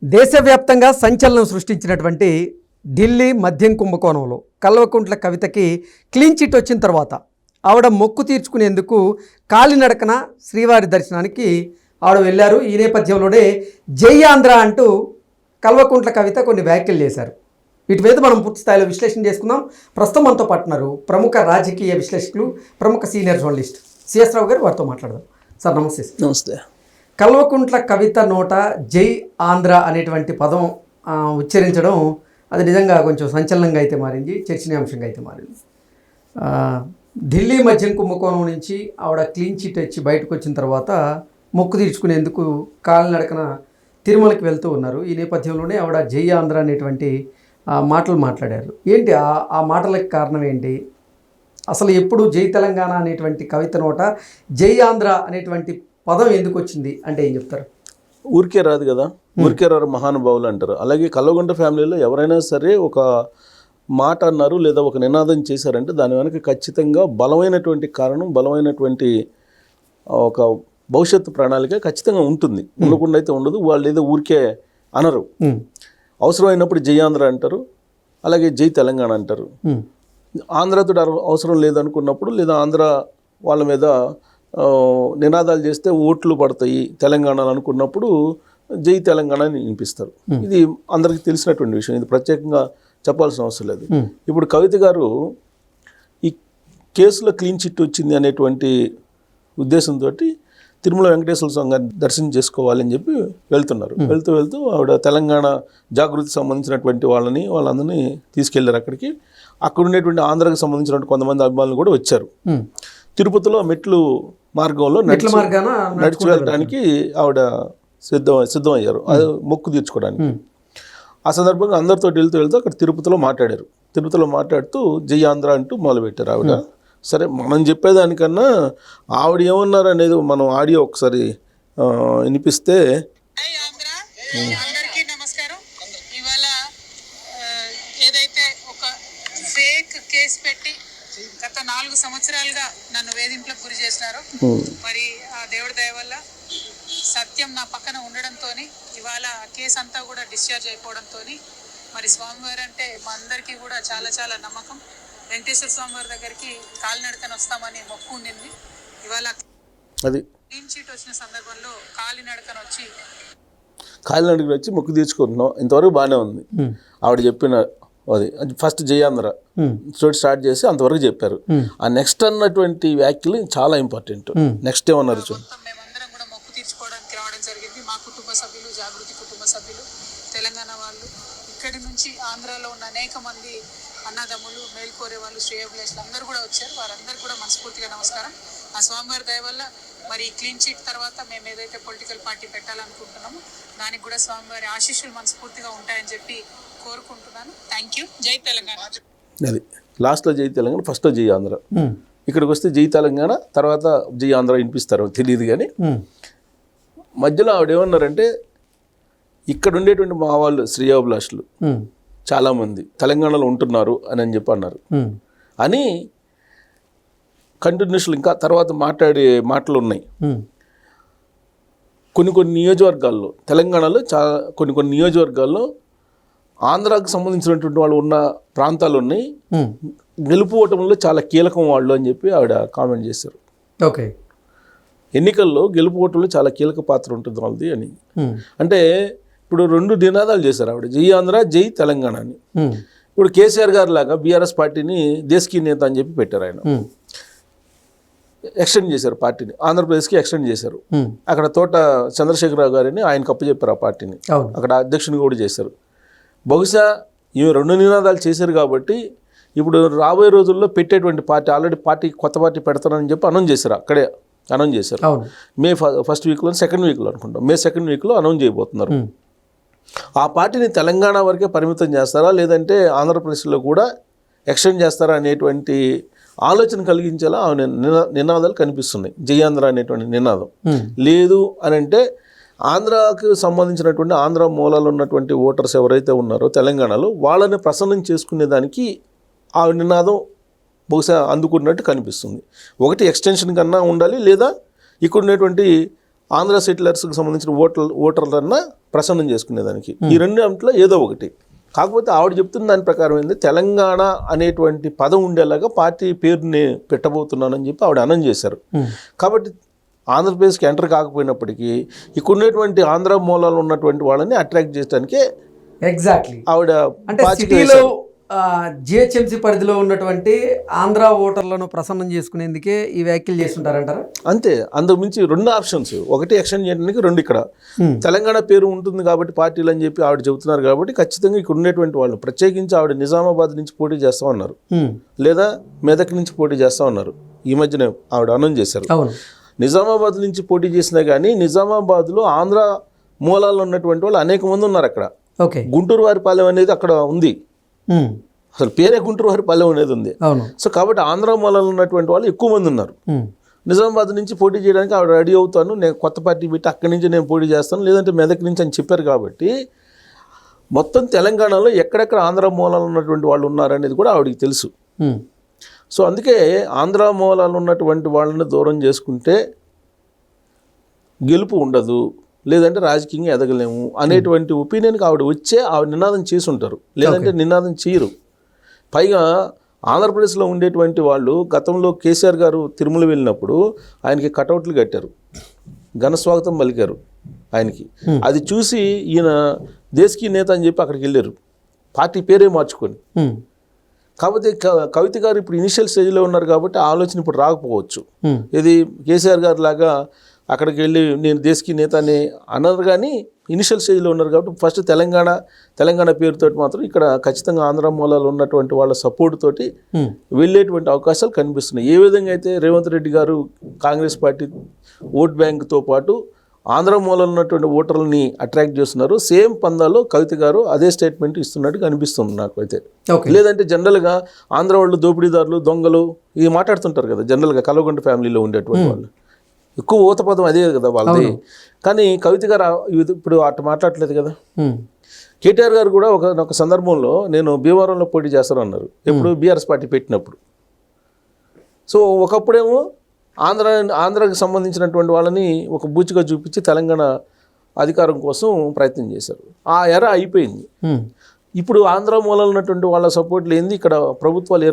దేశవ్యాప్తంగా సంచలనం సృష్టించినటువంటి ఢిల్లీ మద్యం కుంభకోణంలో కల్వకుంట్ల కవితకి క్లీన్ చిట్ వచ్చిన తర్వాత ఆవిడ మొక్కు తీర్చుకునేందుకు కాలినడకన శ్రీవారి దర్శనానికి ఆవిడ వెళ్ళారు. ఈ నేపథ్యంలోనే జై ఆంధ్ర అంటూ కల్వకుంట్ల కవిత కొన్ని వ్యాఖ్యలు చేశారు. వీటి మీద మనం పూర్తి స్థాయిలో విశ్లేషణ చేసుకుందాం. ప్రస్తుతం మనతో పాటున్నారు ప్రముఖ రాజకీయ విశ్లేషకులు, ప్రముఖ సీనియర్ జర్నలిస్ట్ సిఎస్ రావు గారు. వారితో మాట్లాడదాం. సార్ నమస్తే. నమస్తే. కల్వకుంట్ల కవిత నోట జై ఆంధ్ర అనేటువంటి పదం ఉచ్చరించడం అది నిజంగా కొంచెం సంచలనంగా అయితే మారింది, చర్చనీయాంశంగా అయితే మారింది. ఢిల్లీ మద్యం కుంభకోణం నుంచి ఆవిడ క్లీన్ చిట్ వచ్చి బయటకు వచ్చిన తర్వాత మొక్కు తీర్చుకునేందుకు కాలినడకన తిరుమలకి వెళ్తూ ఉన్నారు. ఈ నేపథ్యంలోనే ఆవిడ జై ఆంధ్ర అనేటువంటి మాటలు మాట్లాడారు. ఏంటి ఆ మాటలకు కారణం ఏంటి? అసలు ఎప్పుడు జై తెలంగాణ అనేటువంటి కవిత నోట జై ఆంధ్ర అనేటువంటి పదం ఎందుకు వచ్చింది అంటే ఏం చెప్తారు? ఊరికే రాదు కదా, ఊరికే రారు మహానుభావులు అంటారు. అలాగే కల్వకుంట్ల ఫ్యామిలీలో ఎవరైనా సరే ఒక మాట అన్నారు లేదా ఒక నినాదం చేశారంటే దాని వెనక ఖచ్చితంగా బలమైనటువంటి కారణం, బలమైనటువంటి ఒక భవిష్యత్తు ప్రణాళిక ఖచ్చితంగా ఉంటుంది. ఉండకుండా అయితే ఉండదు. వాళ్ళు ఏదో ఊరికే అనరు. అవసరమైనప్పుడు జై ఆంధ్ర అంటారు, అలాగే జై తెలంగాణ అంటారు. ఆంధ్రతో అవసరం లేదనుకున్నప్పుడు లేదా ఆంధ్ర వాళ్ళ మీద నినాదాలు చేస్తే ఓట్లు పడతాయి తెలంగాణలో అనుకున్నప్పుడు జై తెలంగాణ అని వినిపిస్తారు. ఇది అందరికీ తెలిసినటువంటి విషయం, ఇది ప్రత్యేకంగా చెప్పాల్సిన అవసరం లేదు. ఇప్పుడు కవిత గారు ఈ కేసులో క్లీన్ చిట్ వచ్చింది అనేటువంటి ఉద్దేశంతో తిరుమల వెంకటేశ్వర స్వామి గారిని దర్శనం చేసుకోవాలని చెప్పి వెళ్తున్నారు. వెళ్తూ ఆవిడ తెలంగాణ జాగృతికి సంబంధించినటువంటి వాళ్ళందరినీ తీసుకెళ్లారు అక్కడికి. అక్కడ ఉండేటువంటి ఆంధ్రాకి సంబంధించినటువంటి కొంతమంది అభిమానులు కూడా వచ్చారు. తిరుపతిలో మెట్లు మార్గంలో నడిచి వెళ్ళడానికి ఆవిడ సిద్ధమయ్యారు, అది మొక్కు తీర్చుకోవడానికి. ఆ సందర్భంగా అందరితో వెళ్తూ అక్కడ తిరుపతిలో మాట్లాడారు. తిరుపతిలో మాట్లాడుతూ జై ఆంధ్ర అంటూ మొదలుపెట్టారు ఆవిడ. సరే, మనం చెప్పేదానికన్నా ఆవిడ ఏమన్నారు అనేది మనం ఆడియో ఒకసారి వినిపిస్తే. అందరికీ నమస్కారం. ఇవాళ ఏదైతే ఒక ఫేక్ కేసు పెట్టి గత 4 సంవత్సరాలుగా నన్ను వేధింపులకు గురి చేసినారో, మరి ఆ దేవుడి దయ వల్ల సత్యం నా పక్కన ఉండడంతో ఇవాళ ఆ కేసు అంతా కూడా డిశ్చార్జ్ అయిపోవడంతో మరి స్వామివారు అంటే మా అందరికీ కూడా చాలా చాలా నమ్మకం. వెంకటేశ్వర స్వామివారి దగ్గరికి కాలినడకన వస్తామని మొక్కు ఉండింది. ఇవాళ అది క్లీన్ చీట్ వచ్చిన సందర్భంలో కాలినడకన వచ్చి మొక్కు తీర్చుకుంటున్నాం. ఇంతవరకు బాగానే ఉంది. ఆవిడ చెప్పిన అది ఫస్ట్ జై ఆంధ్ర స్టార్ట్ చేసి అంతవరకు చెప్పారు. ఆ నెక్స్ట్ అన్నటువంటి వ్యాఖ్యలు చాలా ఇంపార్టెంట్. నెక్స్ట్ ఏమన్నారు చూడండి. మేమందరం కూడా మొక్కు తీర్చుకోవడానికి రావడం జరిగింది. మా కుటుంబ సభ్యులు, జాగృతి కుటుంబ సభ్యులు, తెలంగాణ వాళ్ళు, ఇక్కడి నుంచి ఆంధ్రాలో ఉన్న అనేక మంది అన్నదమ్ములు, మేల్కోరే వాళ్ళు, శ్రేయోభిలాషులు అందరూ కూడా వచ్చారు. వారందరూ కూడా మనస్ఫూర్తిగా నమస్కారం. ఆ స్వామివారి దయ వల్ల మరి క్లీన్ చిట్ తర్వాత మేము ఏదైతే పొలిటికల్ పార్టీ పెట్టాలనుకుంటున్నామో దానికి కూడా స్వామివారి ఆశీస్సులు మనస్ఫూర్తిగా ఉంటాయని చెప్పి కోరుకుంటున్నాను. Thank you. జై తెలంగాణ. అది లాస్ట్లో జై తెలంగాణ, ఫస్ట్లో జై ఆంధ్ర. ఇక్కడికి వస్తే జై తెలంగాణ, తర్వాత జై ఆంధ్ర వినిపిస్తారు, తెలియదు. కానీ మధ్యలో ఆవిడ ఏమన్నారంటే, ఇక్కడ ఉండేటువంటి మా వాళ్ళు శ్రేయోభిలాషులు చాలామంది తెలంగాణలో ఉంటున్నారు అని చెప్పి అన్నారు. అని కంటిన్యూషన్ ఇంకా తర్వాత మాట్లాడే మాటలు ఉన్నాయి. కొన్ని నియోజకవర్గాల్లో, తెలంగాణలో కొన్ని నియోజకవర్గాల్లో ఆంధ్రాకు సంబంధించినటువంటి వాళ్ళు ఉన్న ప్రాంతాలు ఉన్నాయి, గెలుపు ఓటములో చాలా కీలకం వాళ్ళు అని చెప్పి ఆవిడ కామెంట్ చేశారు. ఓకే, ఎన్నికల్లో గెలుపు ఓటంలో చాలా కీలక పాత్ర ఉంటుంది వాళ్ళది అని. అంటే ఇప్పుడు 2 నినాదాలు చేశారు ఆవిడ, జై ఆంధ్ర, జై తెలంగాణ అని. ఇప్పుడు కేసీఆర్ గారు లాగా బీఆర్ఎస్ పార్టీని దేశకీ నేత అని చెప్పి పెట్టారు. ఆయన ఎక్స్టెండ్ చేశారు పార్టీని, ఆంధ్రప్రదేశ్కి ఎక్స్టెండ్ చేశారు. అక్కడ తోట చంద్రశేఖరరావు గారిని ఆయనకు అప్పచెప్పారు ఆ పార్టీని, అక్కడ అధ్యక్షుని కూడా చేశారు. బహుశా ఈమె 2 నినాదాలు చేశారు కాబట్టి ఇప్పుడు రాబోయే రోజుల్లో పెట్టేటువంటి పార్టీ, ఆల్రెడీ కొత్త పార్టీ పెడతానని చెప్పి అనౌన్స్ చేశారు. అక్కడే అనౌన్స్ చేశారు. మే ఫస్ట్ వీక్లో, సెకండ్ వీక్లో అనుకుంటాం, మే సెకండ్ వీక్లో అనౌన్స్ చేయబోతున్నారు. ఆ పార్టీని తెలంగాణ వరకే పరిమితం చేస్తారా లేదంటే ఆంధ్రప్రదేశ్లో కూడా ఎక్స్టెండ్ చేస్తారా అనేటువంటి ఆలోచన కలిగించేలా నినాదాలు కనిపిస్తున్నాయి. జై ఆంధ్ర అనేటువంటి నినాదం లేదు అని అంటే ఆంధ్రాకు సంబంధించినటువంటి ఆంధ్ర మూలాలు ఉన్నటువంటి ఓటర్స్ ఎవరైతే ఉన్నారో తెలంగాణలో వాళ్ళని ప్రసన్నం చేసుకునేదానికి ఆ నినాదం బహుశా అందుకున్నట్టు కనిపిస్తుంది. ఒకటి ఎక్స్టెన్షన్ కన్నా ఉండాలి, లేదా ఇక్కడ ఉన్నటువంటి ఆంధ్ర సెటిలర్స్కి సంబంధించిన ఓటర్లన్నా ప్రసన్నం చేసుకునేదానికి. ఈ రెండు అంట్లో ఏదో ఒకటి. కాకపోతే ఆవిడ చెప్తున్న దాని ప్రకారం ఏంది, తెలంగాణ అనేటువంటి పదం ఉండేలాగా పార్టీ పేరుని పెట్టబోతున్నానని చెప్పి ఆవిడ అనౌన్స్ చేశారు. కాబట్టి ఆంధ్రప్రదేశ్కి ఎంటర్ కాకపోయినప్పటికీ ఇక్కడ ఉన్నటువంటి ఆంధ్ర మూలాలు ఉన్నటువంటి వాళ్ళని అట్రాక్ట్ చేయడానికే ఎగ్జాక్ట్లీ ఆవిడ అంటే సిటీలో జిహెచ్ఎంసీ పరిధిలో ఉన్నటువంటి ఆంధ్ర ఓటర్లను ప్రసన్నం చేసుకునేందుకే ఈ వ్యాఖ్యలు చేస్తుంటారంటారా? అంతే. అందుకు మించి రెండు ఆప్షన్స్, ఒకటి ఎక్స్టెండ్ చేయడానికి, రెండు ఇక్కడ తెలంగాణ పేరు ఉంటుంది కాబట్టి పార్టీలు అని చెప్పి ఆవిడ చెబుతున్నారు. కాబట్టి ఖచ్చితంగా ఇక్కడ ఉండేటువంటి వాళ్ళు, ప్రత్యేకించి ఆవిడ నిజామాబాద్ నుంచి పోటీ చేస్తా ఉన్నారు, లేదా మెదక్ నుంచి పోటీ చేస్తా ఉన్నారు. ఈ మధ్యనే ఆవిడ అనౌన్స్ చేశారు. నిజామాబాద్ నుంచి పోటీ చేసినా కానీ నిజామాబాద్లో ఆంధ్ర మూలాల్లో ఉన్నటువంటి వాళ్ళు అనేక మంది ఉన్నారు అక్కడ. గుంటూరు వారిపాలెం అనేది అక్కడ ఉంది, అసలు పేరే గుంటూరు వారిపాలెం అనేది ఉంది. సో కాబట్టి ఆంధ్ర మూలాల్లో ఉన్నటువంటి వాళ్ళు ఎక్కువ మంది ఉన్నారు. నిజామాబాద్ నుంచి పోటీ చేయడానికి ఆవిడ రెడీ అవుతాను, నేను కొత్త పార్టీ పెట్టి అక్కడి నుంచి నేను పోటీ చేస్తాను, లేదంటే మెదక్ నుంచి అని చెప్పారు. కాబట్టి మొత్తం తెలంగాణలో ఎక్కడెక్కడ ఆంధ్ర మూలాలు ఉన్నటువంటి వాళ్ళు ఉన్నారనేది కూడా ఆవిడకి తెలుసు. సో అందుకే ఆంధ్ర మూలాలు ఉన్నటువంటి వాళ్ళని దూరం చేసుకుంటే గెలుపు ఉండదు, లేదంటే రాజకీయంగా ఎదగలేము అనేటువంటి ఒపీనియన్కి ఆవిడ ఆవిడ నినాదం చేసి ఉంటారు, లేదంటే నినాదం చేయరు. పైగా ఆంధ్రప్రదేశ్లో ఉండేటువంటి వాళ్ళు గతంలో కేసీఆర్ గారు తిరుమల వెళ్ళినప్పుడు ఆయనకి కటౌట్లు కట్టారు, ఘన స్వాగతం పలికారు ఆయనకి. అది చూసి ఈయన దేశకీ నేత అని చెప్పి అక్కడికి వెళ్ళారు, పార్టీ పేరే మార్చుకొని. కాకపోతే కవిత గారు ఇప్పుడు ఇనిషియల్ స్టేజ్లో ఉన్నారు కాబట్టి ఆలోచన ఇప్పుడు రాకపోవచ్చు. ఇది కేసీఆర్ గారు లాగా అక్కడికి వెళ్ళి నేను దేశకీ నేత అని అన్నారు, కానీ ఇనిషియల్ స్టేజ్లో ఉన్నారు కాబట్టి ఫస్ట్ తెలంగాణ పేరుతోటి మాత్రం ఇక్కడ ఖచ్చితంగా ఆంధ్ర మూలాలు ఉన్నటువంటి వాళ్ళ సపోర్ట్ తోటి వెళ్ళేటువంటి అవకాశాలు కనిపిస్తున్నాయి. ఏ విధంగా అయితే రేవంత్ రెడ్డి గారు కాంగ్రెస్ పార్టీ ఓట్ బ్యాంక్తో పాటు ఆంధ్ర మూలాలు ఉన్నటువంటి ఓటర్లని అట్రాక్ట్ చేస్తున్నారు, సేమ్ పందాలో కవిత గారు అదే స్టేట్మెంట్ ఇస్తున్నట్టు కనిపిస్తుంది నాకు అయితే. లేదంటే జనరల్గా ఆంధ్ర వాళ్ళు దోపిడీదారులు, దొంగలు ఇది మాట్లాడుతుంటారు కదా జనరల్గా కల్వకుంట్ల ఫ్యామిలీలో ఉండేటువంటి వాళ్ళు. ఎక్కువ ఊతపదం అదే కదా వాళ్ళది. కానీ కవిత గారు ఇప్పుడు అటు మాట్లాడలేదు కదా. కేటీఆర్ గారు కూడా ఒక సందర్భంలో నేను భీమవరంలో పోటీ చేస్తాను అన్నారు, ఎప్పుడు బీఆర్ఎస్ పార్టీ పెట్టినప్పుడు. సో ఒకప్పుడేమో ఆంధ్రాకి సంబంధించినటువంటి వాళ్ళని ఒక బూచిగా చూపించి తెలంగాణ అధికారం కోసం ప్రయత్నం చేశారు. ఆ ఎర అయిపోయింది. ఇప్పుడు ఆంధ్ర మూలాలు ఉన్నటువంటి వాళ్ళ సపోర్ట్ లేనిది ఇక్కడ ప్రభుత్వాలు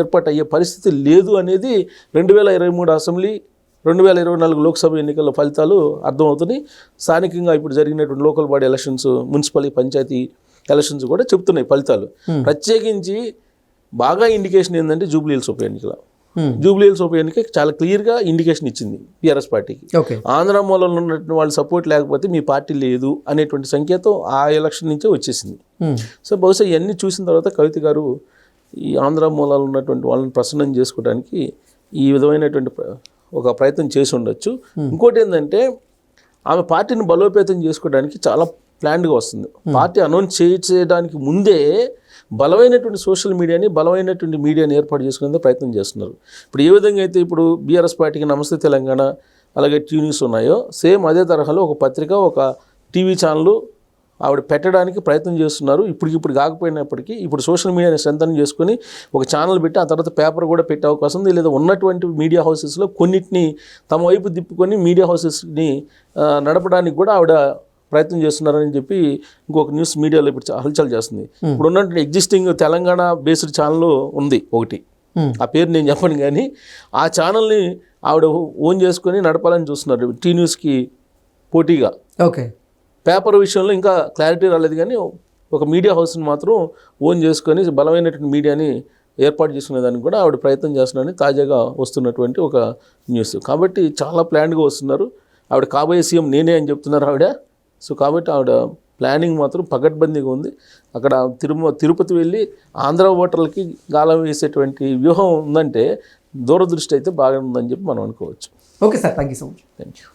ఏర్పాటు అయ్యే పరిస్థితి లేదు అనేది 2023 అసెంబ్లీ 2024 లోక్సభ ఎన్నికల ఫలితాలు అర్థమవుతున్నాయి. స్థానికంగా ఇప్పుడు జరిగినటువంటి local body elections, municipal panchayat elections కూడా చెప్తున్నాయి ఫలితాలు. ప్రత్యేకించి బాగా ఇండికేషన్ ఏంటంటే జూబ్లీహిల్స్ ఉప ఎన్నిక చాలా క్లియర్గా ఇండికేషన్ ఇచ్చింది బీఆర్ఎస్ పార్టీకి. ఆంధ్ర మూలంలో ఉన్నటువంటి వాళ్ళ సపోర్ట్ లేకపోతే మీ పార్టీ లేదు అనేటువంటి సంకేతం ఆ ఎలక్షన్ నుంచే వచ్చేసింది. సో బహుశా ఇవన్నీ చూసిన తర్వాత కవిత గారు ఈ ఆంధ్ర మూలాలు ఉన్నటువంటి వాళ్ళని ప్రసన్నం చేసుకోవడానికి ఈ విధమైనటువంటి ఒక ప్రయత్నం చేసి ఉండొచ్చు. ఇంకోటి ఏంటంటే ఆమె పార్టీని బలోపేతం చేసుకోవడానికి చాలా ప్లాన్డ్గా వస్తుంది. పార్టీ అనౌన్స్ చేయడానికి ముందే బలమైనటువంటి సోషల్ బలమైనటువంటి మీడియాని ఏర్పాటు చేసుకునేందుకు ప్రయత్నం చేస్తున్నారు. ఇప్పుడు ఏ విధంగా అయితే ఇప్పుడు బీఆర్ఎస్ పార్టీకి నమస్తే తెలంగాణ అలాగే టీ న్యూస్ ఉన్నాయో, సేమ్ అదే తరహాలో ఒక పత్రిక, ఒక టీవీ ఛానల్ ఆవిడ పెట్టడానికి ప్రయత్నం చేస్తున్నారు. ఇప్పుడు కాకపోయినప్పటికీ ఇప్పుడు సోషల్ మీడియాని స్ట్రెంథన్ చేసుకొని ఒక ఛానల్ పెట్టి ఆ తర్వాత పేపర్ కూడా పెట్టే అవకాశం ఉంది. లేదా ఉన్నటువంటి మీడియా హౌసెస్లో కొన్నిటిని తమ వైపు తిప్పుకొని మీడియా హౌసెస్ని నడపడానికి కూడా ఆవిడ ప్రయత్నం చేస్తున్నారని చెప్పి ఇంకొక న్యూస్ మీడియాలో ఇప్పుడు హల్చల్ చేస్తుంది. ఇప్పుడు ఉన్నటువంటి ఎగ్జిస్టింగ్ తెలంగాణ బేస్డ్ ఛానల్ ఉంది ఒకటి, ఆ పేరు నేను చెప్పను, కానీ ఆ ఛానల్ని ఆవిడ ఓన్ చేసుకొని నడపాలని చూస్తున్నారు టీ న్యూస్కి పోటీగా. పేపర్ విషయంలో ఇంకా క్లారిటీ రాలేదు, కానీ ఒక మీడియా హౌస్ని మాత్రం ఓన్ చేసుకొని బలమైనటువంటి మీడియాని ఏర్పాటు చేసుకునేదానికి కూడా ఆవిడ ప్రయత్నం చేస్తున్నారని తాజాగా వస్తున్నటువంటి ఒక న్యూస్. కాబట్టి చాలా ప్లాన్గా వస్తున్నారు. ఆవిడ కాబోయే సీఎం నేనే అని చెప్తున్నారు ఆవిడ. సో కాబట్టి ఆవిడ ప్లానింగ్ మాత్రం పకడ్బందీగా ఉంది. అక్కడ తిరుపతి వెళ్ళి ఆంధ్ర ఓటర్లకి గాలం వేసేటువంటి వ్యూహం ఉందంటే దూరదృష్టి అయితే బాగా ఉందని చెప్పి మనం అనుకోవచ్చు. Okay sir, thank you so much. Thank you.